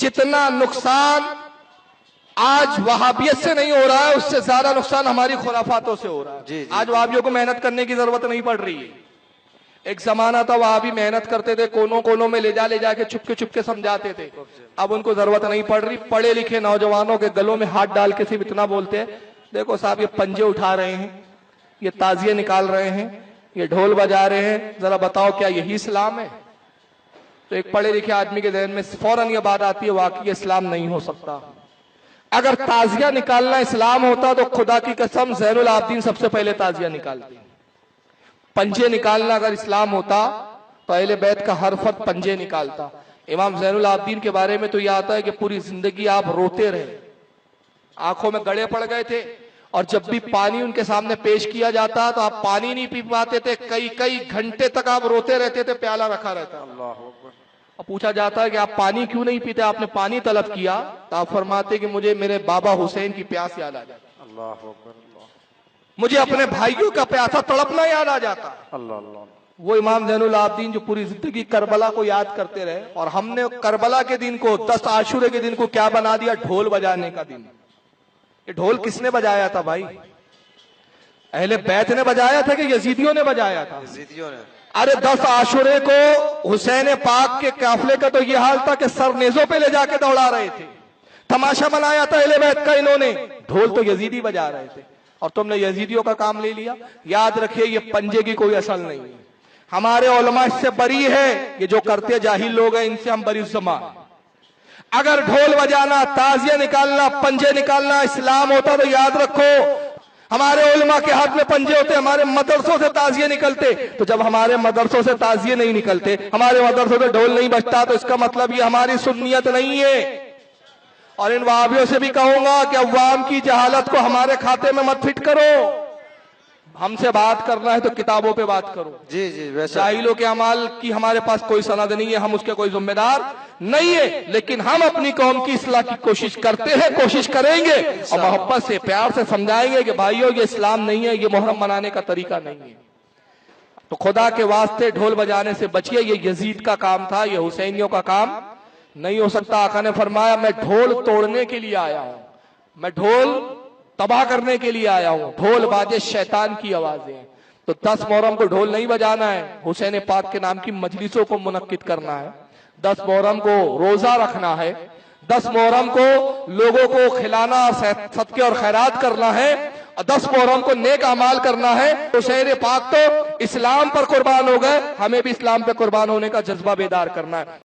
जितना नुकसान आज वहाबियत से नहीं हो रहा है, उससे ज्यादा नुकसान हमारी खुराफातों से हो रहा है। आज वहाबियों को मेहनत करने की जरूरत नहीं पड़ रही है। एक जमाना था वहां भी मेहनत करते थे, कोनों कोनों में ले जाके चुपके समझाते थे। अब उनको जरूरत नहीं पड़ रही। पढ़े लिखे नौजवानों के गलों में हाथ डाल के सिर्फ इतना बोलते हैं, देखो साहब ये पंजे उठा रहे हैं, ये ताजिए निकाल रहे हैं, ये ढोल बजा रहे हैं, जरा बताओ क्या यही इस्लाम है? तो एक पढ़े लिखे आदमी के ذہن में फौरन ये बात आती है, वाकई इस्लाम नहीं हो सकता। अगर ताजिया निकालना इस्लाम होता तो खुदा की कसम ज़ैनुल आबिदीन सबसे पहले ताजिया निकालती। पंजे निकालना अगर इस्लाम होता तो अहले बैत का हर फर्द पंजे निकालता। इमाम ज़ैनुल आबिदीन के बारे में तो यह आता है कि पूरी जिंदगी आप रोते रहे, आंखों में गड़े पड़ गए थे, और जब भी पानी उनके सामने पेश किया जाता तो आप पानी नहीं पी पाते थे, कई घंटे तक आप रोते रहते थे, प्याला रखा रहता। और पूछा जाता है कि आप पानी क्यों नहीं पीते, आपने पानी तलब किया? तो आप फरमाते कि मुझे मेरे बाबा हुसैन की प्यास याद आ जाती, मुझे अपने भाइयों का प्यासा तड़पना याद आ जाता। वो इमाम ज़ैनुल आबिदीन जो पूरी जिंदगी करबला को याद करते रहे, और हमने करबला के दिन को 10 आशूरे के दिन को क्या बना दिया? ढोल बजाने का दिन। ये ढोल किसने बजाया था भाई? अहले बैत ने बजाया था कि यजीदियों ने बजाया था? यजीदियों ने। अरे 10 आशूरे को हुसैन पाक के काफले का तो ये हाल था कि सर नेजों पे ले जाके दौड़ा रहे थे, तमाशा बनाया था अहले बैत का इन्होंने, ढोल तो यजीदी बजा रहे थे, और तुमने यजीदियों का काम ले लिया। याद रखिए ये पंजे की कोई असल नहीं है, हमारे उलमा इससे बरी है, ये जो करते जाहिल लोग हैं इनसे हम बरी ज़मान। अगर ढोल बजाना, ताजिया निकालना, पंजे निकालना इस्लाम होता तो याद रखो हमारे उलमा के हाथ में पंजे होते, हमारे मदरसों से ताजिए निकलते। तो जब हमारे मदरसों से ताजिए नहीं निकलते, हमारे मदरसों से ढोल नहीं बजता, तो इसका मतलब ये हमारी सुन्नियत नहीं है। और इन वहाबियों से भी कहूंगा कि अव्वाम की जहालत को हमारे खाते में मत फिट करो। हमसे बात करना है तो किताबों पे बात करो। जी वैसे जाहिलों के अमाल की हमारे पास कोई सनद नहीं है, हम उसके कोई जिम्मेदार नहीं है, लेकिन हम अपनी कौम की इस्लाह की कोशिश करते हैं, कोशिश करेंगे, और मोहब्बत से प्यार से समझाएंगे कि भाइयों ये इस्लाम नहीं है, ये मुहर्रम मनाने का तरीका नहीं है। तो खुदा के वास्ते ढोल बजाने से बचिए, ये यजीद का काम था, ये हुसैनियों का काम नहीं हो सकता। आका ने फरमाया मैं ढोल तोड़ने के लिए आया हूं, मैं ढोल तबाह करने के लिए आया हूं, ढोल बाजे शैतान की आवाजें। तो 10 मुहर्रम को ढोल नहीं बजाना है, हुसैन पाक के नाम की मजलिसों को मुनक्किद करना है, 10 मुहर्रम को रोजा रखना है, 10 मुहर्रम को लोगों को खिलाना, सदके और खैरात करना है, 10 मुहर्रम को नेक अमाल करना है। हुसैन पाक तो इस्लाम पर कुर्बान हो गए, हमें भी इस्लाम पर कुर्बान होने का जज्बा बेदार करना है।